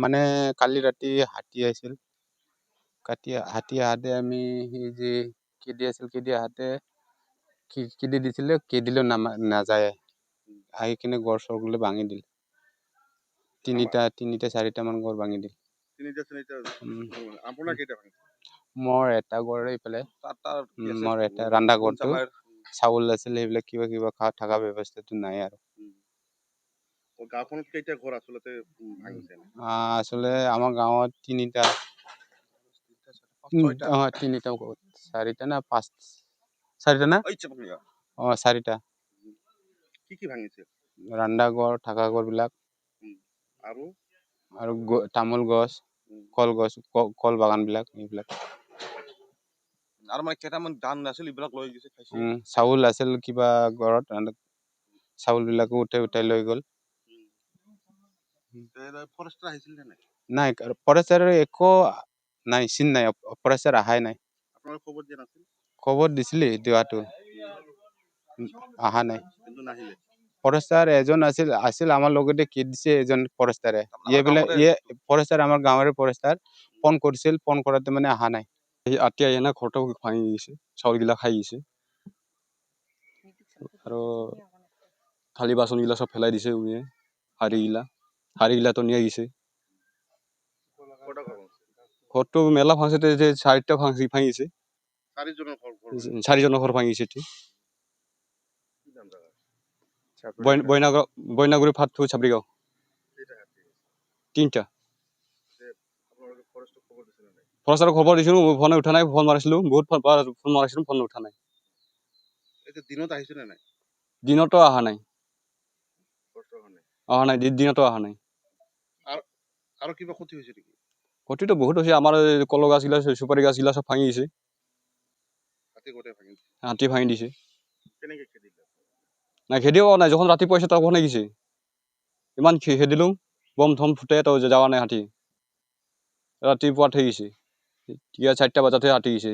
মানে কালি ৰাতি হাতী আহিছিল। হাতী আহাতে আমি সেই যে কেদি আছিল, কেদি আহাতে কেদি দিছিলে, কেদিলেও নাযায়। আহি কিনে গড় চৰগুলো ভাঙি দিল। তিনিটা চাৰিটামান গড় ভাঙি দিল। মোৰ এটা গড় এইফালে, মোৰ এটা ৰান্দা গড়টো চাউল আছিল, সেইবিলাক কিবা কিবা থকা ব্যৱস্থাটো নাই আৰু। গাঁওখনত কেইটা ঘৰ আচলতে ভাঙিছে? আচলতে আমাৰ গাঁৱত তিনিটা, চাৰিটা না পাঁচ, চাৰিটা না চাৰিটা। কি ভাঙিছে? ৰান্দা গড়, থকা গড় বিলাক আৰু তামোল গছ, কলগছ, কল বাগান বিলাক, এইবিলাক। আৰু মানে কেইটামান ধান আছিল, এইবিলাক লৈ গৈছে। চাউল আছিল কিবা ঘৰত, চাউল বিলাকো উঠাই লৈ গ'ল। ফৰেষ্টাৰ আহিছিল নে নাই? নাই, ফৰেষ্টাৰ একো নাই, চিন নাই, ফৰেষ্টাৰ আহাই নাই। আপোনালোকে খবৰ দিয়া নাছিল? খবৰ দিছিলি দিয়াটো, অহা নাই। কিন্তু নাহিলে। ফৰেষ্টাৰ এজন আছিল আমাৰ লগতে কি দিছে এজন ফৰেষ্টাৰে। ফৰেষ্টাৰ আমাৰ গাঁৱৰে ফৰেষ্টাৰ ফোন কৰিছিল, ফোন কৰাতে মানে অহা নাই। আতি আহি না ঘৰটো ভাঙি গৈছে, চাউলগিলা খাই গৈছে আৰু থালি বাচনগিলা চব পেলাই দিছে। হাড়িগিলাতো নিয়ে গৈছে। ঘৰটো মেলা ভাঙিছে, যে চাৰিটা ভাঙিছে, চাৰিজনৰ ঘৰ ভাঙিছে। বইনাগুৰি ফাটটো চাবৰিগাঁও, তিনিটা। ফৰেষ্টাৰক খবৰ দিছিলোঁ, ফোনে উঠা নাই। ফোন মাৰিছিলোঁ, বহুত ফোন মাৰিছিলোঁ, ফোন উঠা নাই। দিনত আহিছে নে নাই? দিনতো অহা নাই, দিনতো অহা নাই। আৰু কিবা ক্ষতি হৈছে নেকি? ক্ষতিটো বহুত হৈছে। আমাৰ কলৰ গাছগিলা, চুপাৰী গাছগিলা চব ভাঙি গৈছে, হাতী ভাঙি দিছে। নাই, খেদিও নাই, যখন ৰাতিপুৱা আহিছে তখন গৈছে। ইমান খেদিলোঁ, বম ধম ফুটাই যাৱা নাই হাতী। ৰাতিপুৱা থৈ গৈছে, 4টা বজাতহে হাতী গৈছে।